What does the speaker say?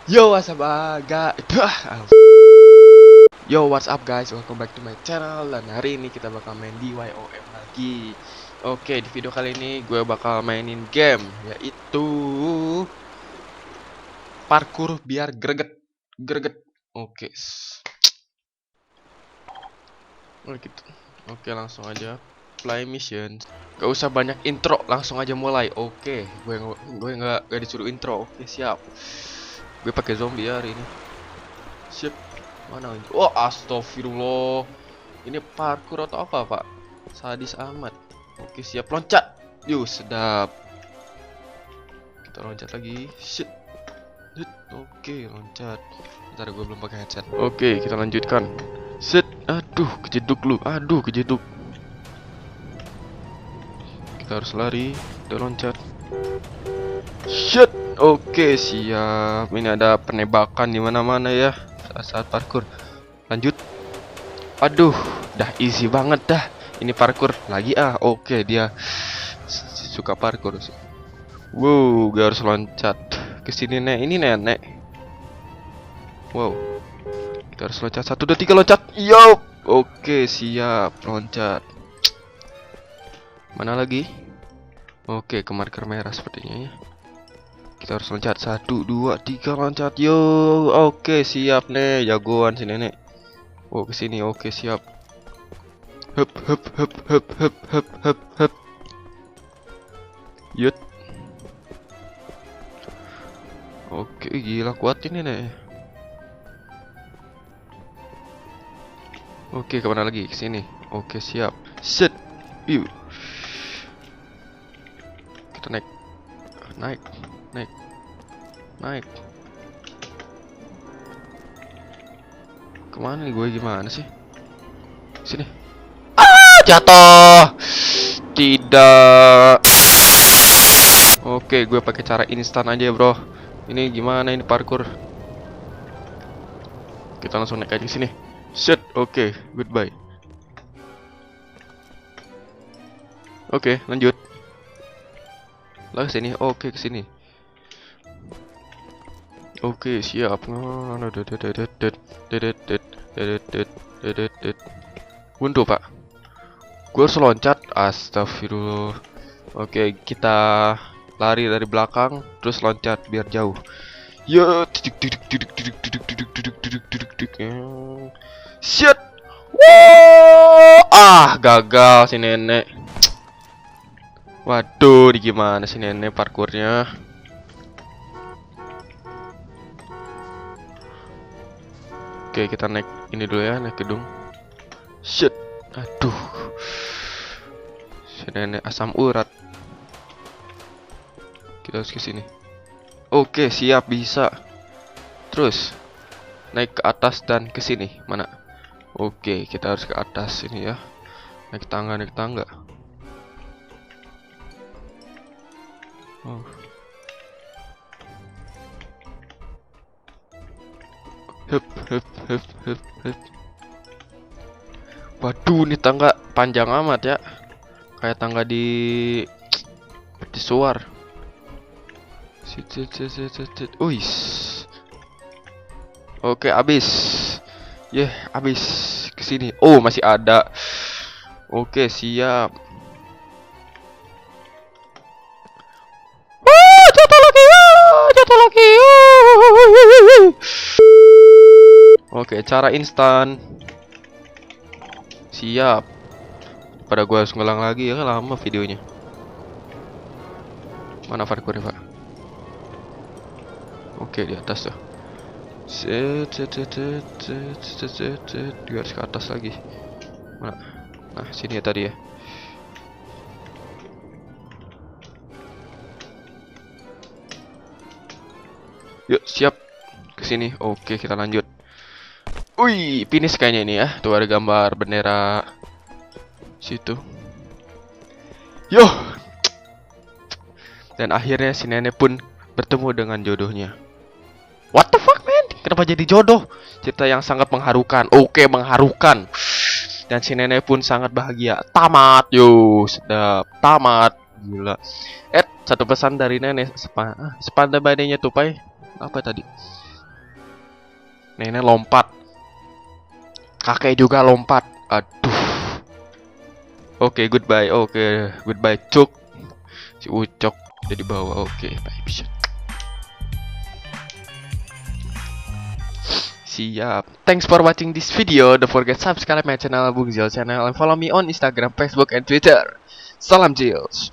Yo, what's up guys? Yo, what's up guys? Welcome back to my channel. Dan hari ini kita bakal main DYOM lagi. Oke, di video kali ini gue bakal mainin game, yaitu parkour biar greget. Oke. Gitu. Oke, langsung aja play mission. Gak usah banyak intro, langsung aja mulai. Oke, gue nggak disuruh intro. Oke, siap. Gue pakai zombie hari ini. Sip. Mana ini? Oh, astagfirullah. Ini parkour atau apa, Pak? Sadis amat. Oke, siap loncat. Yuh, sedap. Kita loncat lagi. Shit. Oke, loncat. Bentar, gue belum pakai headset. Oke, kita lanjutkan. Set. Aduh, kejeduk lu. Aduh, kejeduk. Kita harus lari. Kita loncat. Shit. Oke, siap. Ini ada penembakan di mana-mana ya. Saat parkour. Lanjut. Aduh, dah easy banget dah. Ini parkour lagi Oke, dia suka parkour sih. Wow, gak harus loncat ke sini nek. Ini nenek. Wow. Kita harus loncat 1 2 3 loncat. Yo. Oke, siap loncat. Mana lagi? Oke, ke marker merah sepertinya ya. Kita harus loncat 1 2 3 loncat. Yo. Oke, siap nih. Jagoan si nenek. Oh, ke sini. Oke, siap. Hup. Yut. Oke, gila kuat ini nih. Oke, kemana lagi? Ke sini. Oke, siap. Set. Yuk. Kita naik. Kemana nih gue? Gimana sih? Sini. Jatuh. Tidak. Oke, gue pakai cara instan aja, bro. Ini gimana ini parkour? Kita langsung naik aja ke sini. Shit, oke, goodbye. Oke, lanjut. Lah ke sini. Oke, ke sini. Oke, siap. Buntu, Pak. Gue harus loncat. Astagfirullah. Oke, kita lari dari belakang terus loncat biar jauh. Ya, shit. Gagal si nenek. Waduh, gimana sih nenek parkurnya? Oke, kita naik ini dulu ya, naik gedung. Shit. Aduh. Si nenek asam urat. Kita harus ke sini. Oke, siap, bisa. Terus naik ke atas dan ke sini. Mana? Oke, kita harus ke atas ini ya. Naik tangga. Oh. Hup. Waduh, ini tangga panjang amat ya. Kayak tangga di suar. Uis. Oke, abis. Abis ke sini. Oh, masih ada. Oke, siap. Jatuh lagi. Oke, cara instan. Siap. Pada gua harus ngulang lagi ya, kan lama videonya. Mana parkournya, Pak? Oke, di atas tuh. Dia harus ke atas lagi. Mana? Nah, sini ya tadi ya. Yuk, siap. Ke sini. Oke, kita lanjut. Wih, finish kayaknya ini ya. Tuh ada gambar bendera situ. Yo. Dan akhirnya si nenek pun bertemu dengan jodohnya. What the fuck, man? Kenapa jadi jodoh? Cerita yang sangat mengharukan. Oke, mengharukan. Dan si nenek pun sangat bahagia. Tamat, yo, sedap. Tamat, gila. Satu pesan dari nenek. Sepandai badainya tupai. Apa tadi? Nenek lompat. Kakek juga lompat. Aduh. Oke, goodbye. Oke, goodbye Cuk. Si Ucok jadi bawah. Oke, bye. Siap. Thanks for watching this video. Don't forget subscribe my channel, Bung Zil channel, and follow me on Instagram, Facebook, and Twitter. Salam Jils.